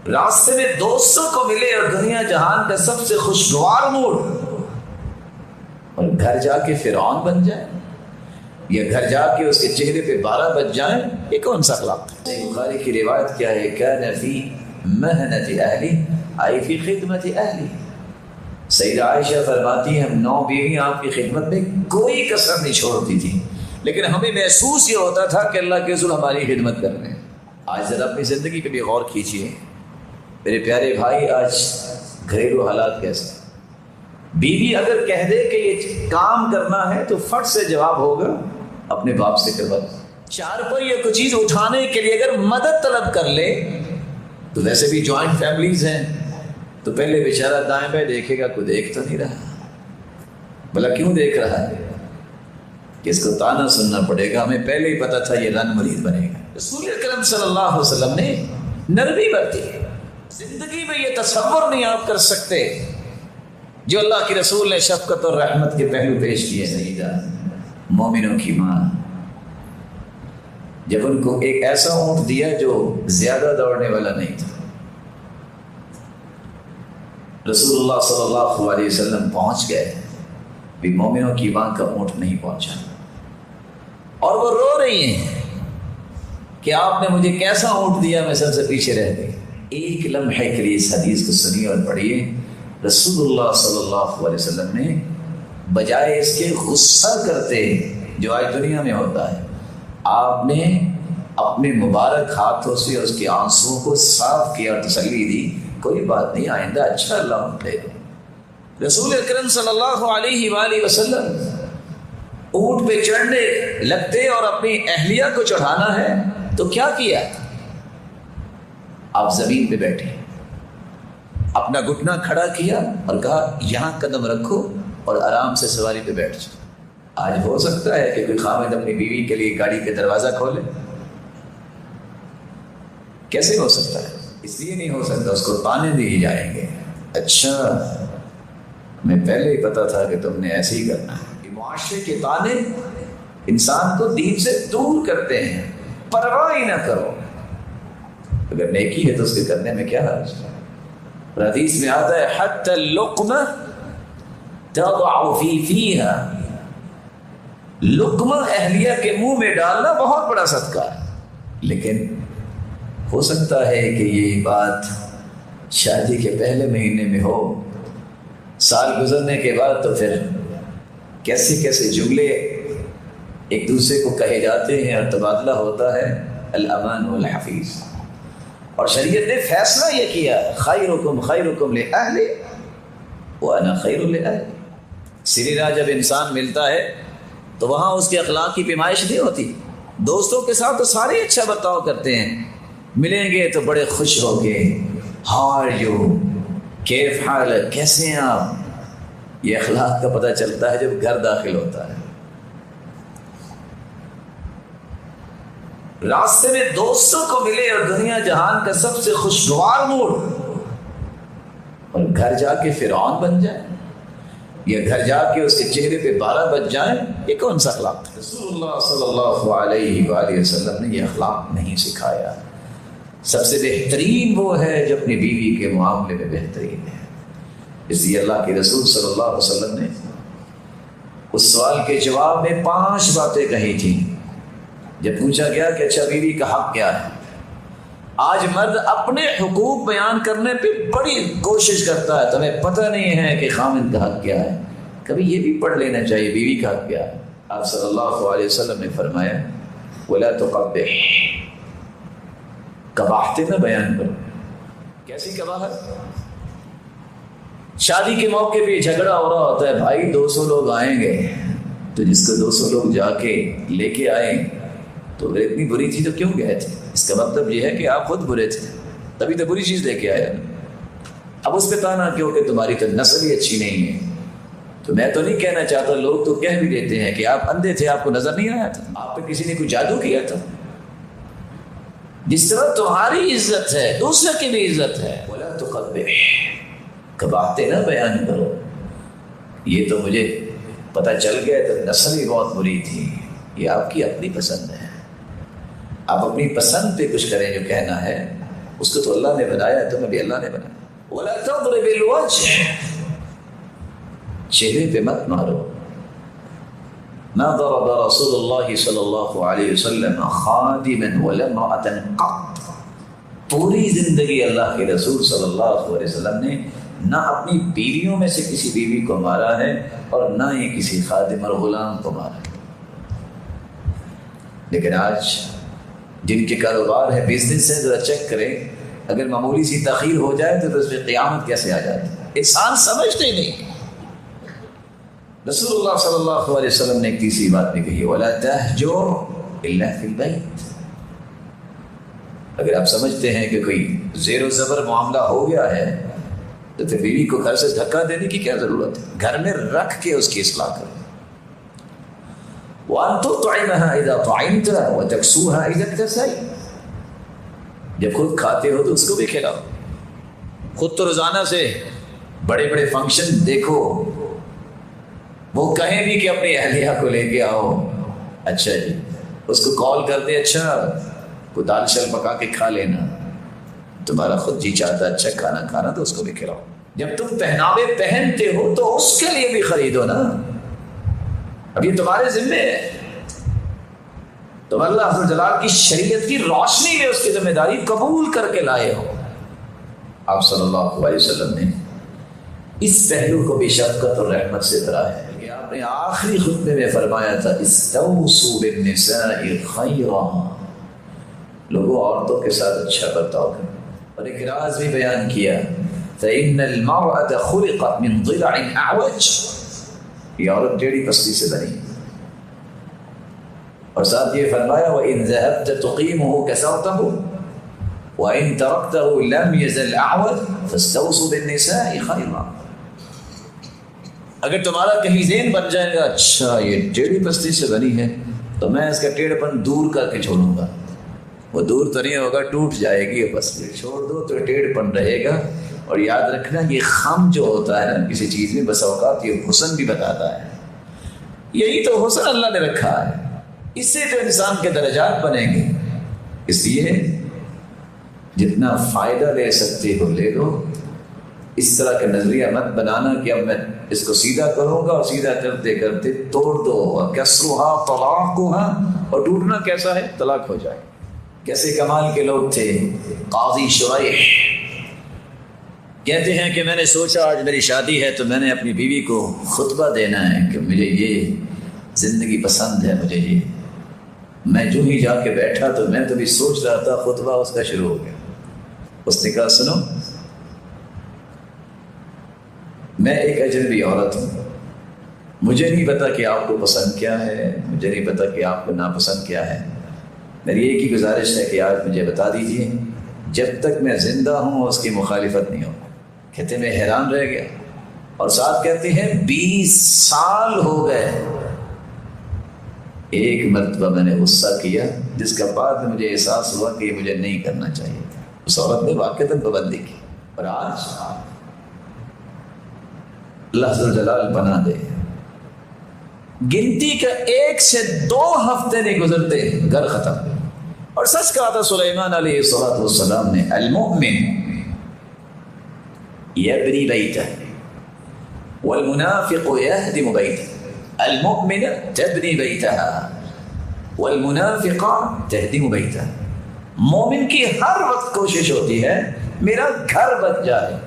راستے میں دوستوں کو ملے اور دنیا جہان کا سب سے خوشگوار موڈ، اور گھر جا کے فرعون بن جائے، یا گھر جا کے اس کے چہرے پہ 12 بج جائیں، یہ کون سا اخلاق ہے؟ بخاری کی روایت کیا ہے؟ کان فی محنت اہلی آئی فی خدمت اہلی۔ سیدہ عائشہ فرماتی ہیں ہم 9 بیویاں آپ کی خدمت میں کوئی کسر نہیں چھوڑتی تھی، لیکن ہمیں محسوس یہ ہوتا تھا کہ اللہ کے رسول ہماری خدمت کر رہے ہیں۔ آج ذرا اپنی زندگی پہ بھی غور کیجیے میرے پیارے بھائی، آج گھریلو حالات کیسے؟ بیوی اگر کہہ دے کہ یہ کام کرنا ہے تو فٹ سے جواب ہوگا اپنے باپ سے کروا۔ 4 پر یہ کوئی چیز اٹھانے کے لیے اگر مدد طلب کر لے تو ویسے بھی جوائنٹ فیملیز ہیں تو پہلے بیچارہ دائیں بائیں دیکھے گا، کوئی دیکھ تو نہیں رہا، بھلا کیوں دیکھ رہا ہے کہ اس کو تانا سننا پڑے گا، ہمیں پہلے ہی پتا تھا یہ رن مریض بنے گا۔ رسول اکرم صلی اللہ علیہ وسلم نے نرمی برتی ہے، زندگی میں یہ تصور نہیں آپ کر سکتے جو اللہ کے رسول نے شفقت اور رحمت کے پہلو پیش کیے۔ سیدہ مومنوں کی ماں جب ان کو ایک ایسا اونٹ دیا جو زیادہ دوڑنے والا نہیں تھا، رسول اللہ صلی اللہ علیہ وسلم پہنچ گئے، بھی مومنوں کی ماں کا اونٹ نہیں پہنچا، اور وہ رو رہی ہیں کہ آپ نے مجھے کیسا اونٹ دیا، میں سب سے پیچھے رہ گئی۔ ایک لمحے کے لیے اس حدیث کو سنیے اور پڑھیے، رسول اللہ صلی اللہ علیہ وسلم نے بجائے اس کے غصہ کرتے جو آج دنیا میں ہوتا ہے، آپ نے اپنے مبارک ہاتھوں سے اس کے آنسوؤں کو صاف کیا اور تسلی دی، کوئی بات نہیں، آئندہ اچھا اللہ دے گا۔ رسول اکرم صلی اللہ علیہ وآلہ وسلم اونٹ پہ چڑھنے لگتے اور اپنی اہلیہ کو چڑھانا ہے تو کیا کیا؟ آپ زمین پہ بیٹھے، اپنا گھٹنا کھڑا کیا اور کہا یہاں قدم رکھو اور آرام سے سواری پہ بیٹھ جاؤ۔ آج ہو سکتا ہے کہ کوئی خاوند اپنی بیوی کے لیے گاڑی کا دروازہ کھولے؟ کیسے ہو سکتا ہے؟ اس لیے نہیں ہو سکتا، اس کو تانے دیے جائیں گے، اچھا ہمیں پہلے ہی پتا تھا کہ تم نے ایسے ہی کرنا ہے۔ یہ معاشرے کے تانے انسان کو دین سے دور کرتے ہیں، پرواہ ہی نہ کرو، اگر نیکی ہے تو اس کے کرنے میں کیا حرج ہے؟ حدیث میں آتا ہے حتی اللقمہ تضع فی فیہا، لقمہ اہلیہ کے منہ میں ڈالنا بہت بڑا صدقہ ہے، لیکن ہو سکتا ہے کہ یہ بات شادی کے پہلے مہینے میں ہو، سال گزرنے کے بعد تو پھر کیسے کیسے جملے ایک دوسرے کو کہے جاتے ہیں اور تبادلہ ہوتا ہے، الامان والحفیظ۔ اور شریعت نے فیصلہ یہ کیا خیرکم خیرکم لأہلہ وانا خیر لأہلہ۔ سری راہ جب انسان ملتا ہے تو وہاں اس کے اخلاق کی پیمائش نہیں ہوتی، دوستوں کے ساتھ تو سارے اچھا برتاؤ کرتے ہیں، ملیں گے تو بڑے خوش ہو کے ہاؤ آر یو، کیف حال ہے، کیسے ہیں آپ؟ یہ اخلاق کا پتہ چلتا ہے جب گھر داخل ہوتا ہے۔ راستے میں دوستوں کو ملے اور دنیا جہان کا سب سے خوشگوار موڈ، اور گھر جا کے فرعون بن جائے، یا گھر جا کے اس کے چہرے پہ 12 بج جائیں، یہ کون سا اخلاق ہے؟ رسول اللہ صلی اللہ علیہ وآلہ وسلم نے یہ اخلاق نہیں سکھایا۔ سب سے بہترین وہ ہے جو اپنی بیوی کے معاملے میں بہترین ہے، اس لیے اللہ کے رسول صلی اللہ علیہ وسلم نے اس سوال کے جواب میں 5 باتیں کہی تھیں۔ جب پوچھا گیا کہ اچھا بیوی کا حق کیا ہے، آج مرد اپنے حقوق بیان کرنے پہ بڑی کوشش کرتا ہے، تمہیں پتہ نہیں ہے کہ خامند کا حق کیا ہے، کبھی یہ بھی پڑھ لینا چاہیے بیوی کا حق کیا ہے۔ آپ صلی اللہ علیہ وسلم نے فرمایا وَلَا تُقَبِّحْ، قباحتیں نہ بیان کرو۔ کیسی قباحت؟ شادی کے موقع پہ جھگڑا ہو رہا ہوتا ہے، بھائی 200 لوگ آئیں گے، تو جس کو 200 لوگ جا کے لے کے آئیں تو اگر اتنی بری تھی تو کیوں گئے تھے؟ اس کا مطلب یہ ہے کہ آپ خود برے تھے، تبھی تو بری چیز لے کے آیا۔ اب اس پہ تانا کیوں کہ تمہاری تو نسل ہی اچھی نہیں ہے؟ تو میں تو نہیں کہنا چاہتا، لوگ تو کہہ بھی دیتے ہیں کہ آپ اندھے تھے، آپ کو نظر نہیں آیا تھا، آپ پہ کسی نے کوئی جادو کیا تھا۔ جس طرح تمہاری عزت ہے دوسرے کی بھی عزت ہے۔ وَلَا تُقَبِّحْ، قباحتیں نہ بیان کرو۔ یہ تو مجھے پتہ چل گیا تو نسل ہی بہت بری تھی، یہ آپ کی اپنی پسند ہے، آپ اپنی پسند پہ کچھ کریں جو کہنا ہے، اس کو تو اللہ نے بنایا ہے، تمہیں بھی اللہ نے بنایا. وَلَا تَضْرِبِ الْوَجْهِ، چہرے پہ مت مارو. مَا ضَرَبَ رَسُولُ اللَّهِ صلی اللہ علیہ وسلم خَادِمًا وَلَا امْرَأَةً قَطْ. پوری زندگی اللہ کے رسول صلی اللہ علیہ وسلم نے نہ اپنی بیویوں میں سے کسی بیوی کو مارا ہے اور نہ ہی کسی خادم اور غلام کو مارا ہے. لیکن آج جن کے کاروبار ہے، بزنس ہے، ذرا چیک کریں، اگر معمولی سی تاخیر ہو جائے تو اس میں قیامت کیسے آ جاتی ہے. انسان سمجھتے ہی نہیں. رسول اللہ صلی اللہ علیہ وسلم نے ایک تیسری بات بھی کہی، وَلَا تَهْجُرْ إِلَّا فِي الْبَيْتِ. اگر آپ سمجھتے ہیں کہ کوئی زیر و زبر معاملہ ہو گیا ہے تو پھر بیوی کو گھر سے دھکا دینے کی کیا ضرورت ہے؟ گھر میں رکھ کے اس کی اصلاح کریں. وَأَن تُطْعِمَهَا إِذَا طَعِمْتَ وَتَكْسُوهَا إِذَا اكْتَسَيْتَ. جب خود کھاتے ہو تو اس کو بھی کھلاؤ. خود تو روزانہ سے بڑے بڑے فنکشن دیکھو، وہ کہیں بھی کہ اپنی اہلیہ کو لے کے آؤ، اچھا جی اس کو کال کر دے، اچھا کو دال شل پکا کے کھا لینا. تمہارا خود جی چاہتا ہے اچھا کھانا کھانا تو اس کو بھی کھلاؤ. جب تم پہناوے پہنتے ہو تو اس کے لیے بھی خریدو نا. اب یہ تمہارے ذمہ ہے. تم اللہ عز و جلال کی شریعت کی روشنی میں اس کی ذمہ داری قبول کر کے لائے ہو. آپ صلی اللہ علیہ وسلم نے اس پہلو کو بھی شفقت اور رحمت سے بھرا ہے کہ آپ نے آخری خطبے میں فرمایا تھا استوصوا بالنساء خیرا. لوگوں عورتوں کے ساتھ اچھا برتاؤ کریں. اور ایک راز بھی بیان کیا، فإن المرأة خلقت من ضلع أعوج. یہ عورت ٹیڑھی پسلی سے بنی. اور ساتھ یہ فرمایا وَإِن ذَهَبْتَ تُقِيمُهُ كَسَرْتَهُ وَإِن تَرَكْتَهُ لَمْ يَزَلْ أَعْوَجْ فَاسْتَوْصُوا بِالنِّسَاءِ خَيْرًا. اگر تمہارا کہیں ذہن بن جائے گا اچھا یہ ٹیڑھی پسلی سے بنی ہے تو میں اس کا ٹیڑھ پن دور کر کے چھوڑوں گا. وہ دور تو نہیں ہوگا، ٹوٹ جائے گی. بس چھوڑ دو تو ٹیڑھ پن رہے گا. اور یاد رکھنا یہ خم جو ہوتا ہے نا کسی چیز میں، بس اوقات یہ حسن بھی بتاتا ہے. یہی تو حسن اللہ نے رکھا ہے، اس سے تو انسان کے درجات بنیں گے. اس لیے جتنا فائدہ لے سکتے ہو لے لو. اس طرح کا نظریہ مت بنانا کہ اب میں اس کو سیدھا کروں گا اور سیدھا کرتے کرتے توڑ دو. کسرها طلاقها. اور ٹوٹنا کیسا ہے؟ طلاق ہو جائے. کیسے کمال کے لوگ تھے. قاضی شریح کہتے ہیں کہ میں نے سوچا آج میری شادی ہے تو میں نے اپنی بیوی کو خطبہ دینا ہے کہ مجھے یہ زندگی پسند ہے، مجھے یہ. میں جو ہی جا کے بیٹھا تو میں تو بھی سوچ رہا تھا، خطبہ اس کا شروع ہو گیا. اس نے کہا سنو میں ایک اجنبی عورت ہوں، مجھے نہیں پتا کہ آپ کو پسند کیا ہے، مجھے نہیں پتا کہ آپ کو ناپسند کیا ہے. میری ایک ہی گزارش ہے کہ آج مجھے بتا دیجئے جب تک میں زندہ ہوں اس کی مخالفت نہیں ہو. کہتے میں حیران رہ گیا. اور ساتھ کہتے ہیں 20 سال ہو گئے. ایک مرتبہ میں نے غصہ کیا جس کا بعد میں مجھے احساس ہوا کہ یہ مجھے نہیں کرنا چاہیے تھا. اس عورت نے واقعتاً پابندی کی. اور آج اللہ جل جلال بنا دے گنتی کا 1 سے 2 ہفتے نہیں گزرتے گھر ختم. اور سچ کہا تھا سلیمان علیہ السلام نے المؤمن یبنی بیتہ والمنافق یہدم بیتہ. المؤمن تبنی بیتہ والمنافق تہدم بیتہ. مومن کی ہر وقت کوشش ہوتی ہے میرا گھر بچ جائے.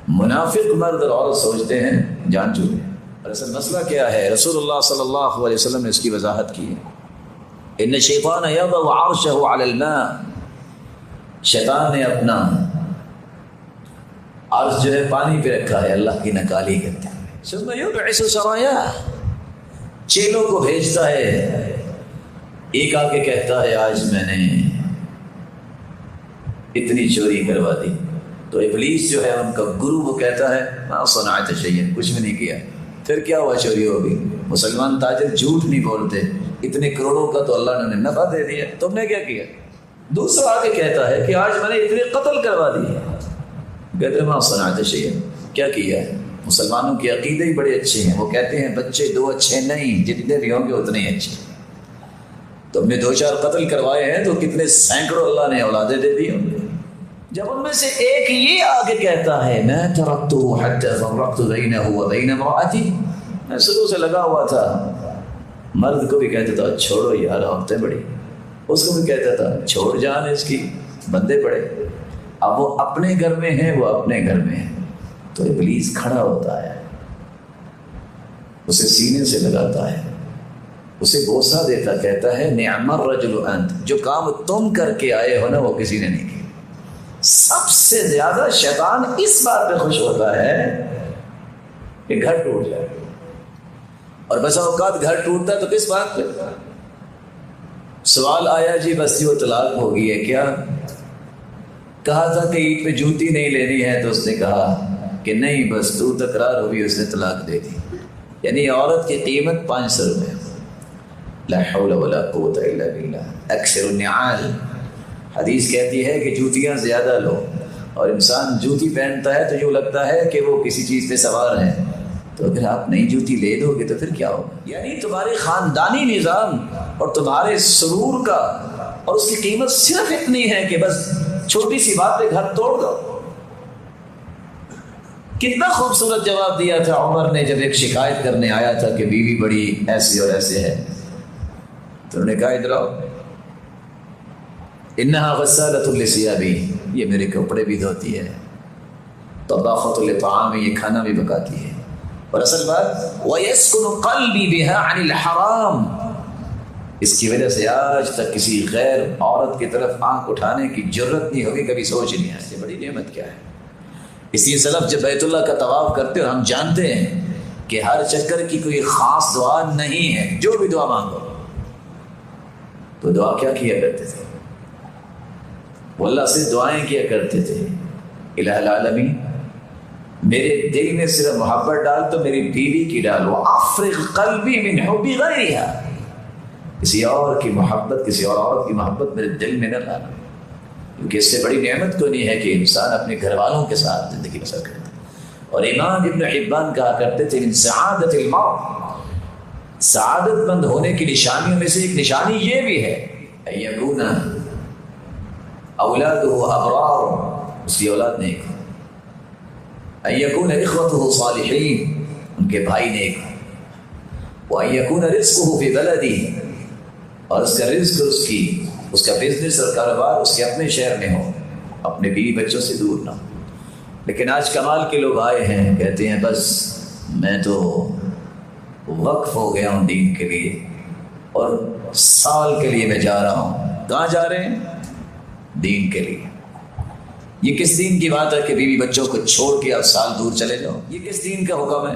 منافق مرد اور عورت سوچتے ہیں جان چکے. اور اصل مسئلہ کیا ہے؟ رسول اللہ صلی اللہ علیہ وسلم نے اس کی وضاحت کی ہے. ان الشیطان یضع عرشہ علی الماء. شیطان نے اپنا عرش جو ہے پانی پہ رکھا ہے اللہ کی نکالی کرتے ہیں. ثم یبعث سرایاہ. چیلوں کو بھیجتا ہے. ایک آ کے کہتا ہے آج میں نے اتنی چوری کروا دی. تو ابلیس جو ہے ان کا گرو وہ کہتا ہے ما صنعت شیئا. کچھ بھی نہیں کیا. پھر کیا ہوا؟ چوری ہوگی. مسلمان تاجر جھوٹ نہیں بولتے. اتنے کروڑوں کا تو اللہ نے نفع دے دیا، تم نے کیا کیا؟ دوسرا آگے کہتا ہے کہ آج میں نے اتنے قتل کروا دیے. کہتے ہیں ما صنعت شیئا. کیا کیا ہے؟ مسلمانوں کے عقیدے ہی بڑے اچھے ہیں. وہ کہتے ہیں بچے 2 اچھے نہیں، جتنے بھی ہوں گے اتنے ہی اچھے. تم نے 2-4 قتل کروائے ہیں تو کتنے سینکڑوں اللہ نے اولادیں دے دی ہوں گے. جب ان میں سے ایک یہ آگے کہتا ہے میں ترکتہ حتی فرقت بینہ وبین امرأتی، میں شروع سے لگا ہوا تھا، مرد کو بھی کہتا تھا چھوڑو یار عورتیں بڑی، اس کو بھی کہتا تھا چھوڑ جان اس کی، بندے بڑے۔ اب وہ اپنے گھر میں ہیں، وہ اپنے گھر میں ہیں، تو ابلیس کھڑا ہوتا ہے، اسے سینے سے لگاتا ہے، اسے بوسہ دیتا، کہتا ہے نعم الرجل انت، جو کام تم کر کے آئے ہو نا وہ کسی نے نہیں کیا۔ سب سے زیادہ شیطان اس بات پہ خوش ہوتا ہے کہ گھر ٹوٹ جائے، اور بسا اوقات گھر ٹوٹتا ہے تو کس بات پہ؟ سوال آیا جی بس وہ طلاق ہو گئی ہے کیا؟ کہا تھا کہ عید پہ جوتی نہیں لینی ہے، تو اس نے کہا کہ نہیں بس تو تکرار ہوئی، اس نے طلاق دے دی۔ یعنی عورت کی قیمت 500 روپے۔ لا حول ولا قوت الا باللہ۔ اکثر النعال، حدیث کہتی ہے کہ جوتیاں زیادہ لو، اور انسان جوتی پہنتا ہے تو یوں لگتا ہے کہ وہ کسی چیز پہ سوار ہے، تو اگر آپ نئی جوتی لے دو گے تو پھر کیا ہوگا؟ یعنی تمہارے خاندانی نظام اور تمہارے سرور کا اور اس کی قیمت صرف اتنی ہے کہ بس چھوٹی سی بات پہ گھر توڑ دو۔ کتنا خوبصورت جواب دیا تھا عمر نے جب ایک شکایت کرنے آیا تھا کہ بیوی بڑی ایسے اور ایسے ہے، تو انہوں نے کہا ادھر آؤ، انہا غسالۃ لثیابی، یہ میرے کپڑے بھی دھوتی ہے، طباخۃ لطعامی، یہ کھانا بھی پکاتی ہے، اور اصل بات وَيَسْكُنُ قَلْبِي بِهَا عَنِ الْحَرَامِ، اس کی وجہ سے آج تک کسی غیر عورت کی طرف آنکھ اٹھانے کی جرت نہیں ہوگی، کبھی سوچ نہیں آئی یہ بڑی نعمت کیا ہے۔ اس لیے سلف جب بیت اللہ کا طواف کرتے اور ہم جانتے ہیں کہ ہر چکر کی کوئی خاص دعا نہیں ہے، جو بھی دعا مانگو، تو دعا کیا کیا کرتے تھے؟ وہ اللہ سے دعائیں کیا کرتے تھے، الہ العالمین میرے دل میں صرف محبت ڈال تو میری بیوی کی ڈال، وَأَفْرِغْ قَلْبِي مِنْ حُبِّ غَيْرِهَا، کسی اور کی محبت، کسی اور عورت کی محبت میرے دل میں نہ لانا، کیونکہ اس سے بڑی نعمت کو نہیں ہے کہ انسان اپنے گھر والوں کے ساتھ زندگی بسر کرتا ہے۔ اور امام ابن حبان کہا کرتے تھے من سعادت المرء، سعادت مند ہونے کی نشانیوں میں سے ایک نشانی یہ بھی ہے ان یکون اولادہ ابرار، اس کی اولاد نیک ہو، ان یکون اخوتہ صالحین، ان کے بھائی نیک ہو، وان یکون رزقہ فی بلدہ، اور اس کا رزق اس کا بزنس اور کاروبار اس کے اپنے شہر میں ہو، اپنے بیوی بچوں سے دور نہ ہو۔ لیکن آج کمال کے لوگ آئے ہیں، کہتے ہیں بس میں تو وقف ہو گیا ہوں دین کے لیے، اور سال کے لیے میں جا رہا ہوں۔ کہاں جا رہے ہیں؟ دین کے لیے۔ یہ کس دین کی بات ہے کہ بیوی بچوں کو چھوڑ کے آپ سال دور چلے جاؤ؟ یہ کس دین کا حکم ہے؟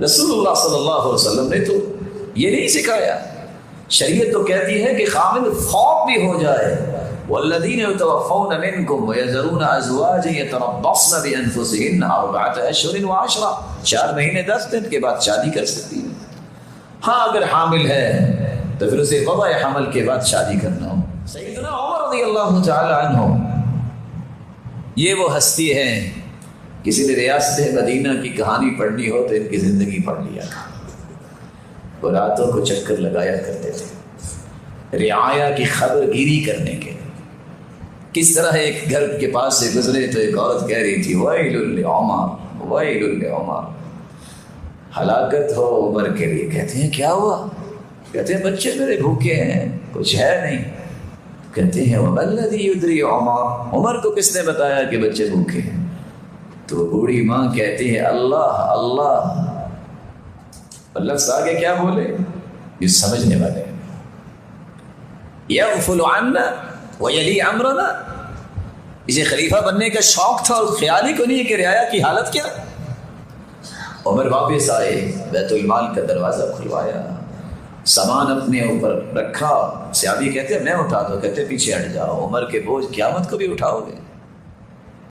رسول اللہ صلی اللہ علیہ وسلم نے تو یہ نہیں سکھایا۔ شریعت تو کہتی ہے کہ خامد فوت بھی ہو جائے، والذین یتوفون منکم ویذرون ازواجا یتربصن بانفسہن اربعۃ اشہر وعشرہ، 4 مہینے 10 دن کے بعد شادی کر سکتی ہے۔ ہاں اگر حامل ہے تو پھر اسے وضع حمل کے بعد شادی کرنا ہو۔ سیدنا عمر رضی اللہ تعالی عنہ یہ وہ ہستی ہیں، کسی نے ریاست مدینہ کی کہانی پڑھنی ہو تو ان کی زندگی پڑھ لیا، وہ راتوں کو چکر لگایا کرتے تھے رعایا کی خبر گیری کرنے کے۔ کس طرح ایک گھر کے پاس سے گزرے تو ایک عورت کہہ رہی تھی ویل لعمر ویل لعمر، ہلاکت ہو عمر کے لیے۔ کہتے ہیں کیا ہوا؟ کہتے ہیں بچے میرے بھوکے ہیں، کچھ ہے نہیں۔ کہتے ہیں وما الذی یدری عمر، عمر کو کس نے بتایا کہ بچے بھوکے ہیں؟ تو بوڑھی ماں کہتی ہے اللہ اللہ، لفظ آگے کیا بولے یہ سمجھنے والے ہیں، یغفل عنا ویلی امرنا، اسے خلیفہ بننے کا شوق تھا اور خیال ہی کو نہیں کہ رعایا کی حالت کیا۔ عمر واپس آئے، بیت المال کا دروازہ کھلوایا، سامان اپنے اوپر رکھا، صحابی کہتے ہیں میں اٹھا دو، کہتے پیچھے ہٹ جاؤ، عمر کے بوجھ قیامت کو بھی اٹھاؤ گے۔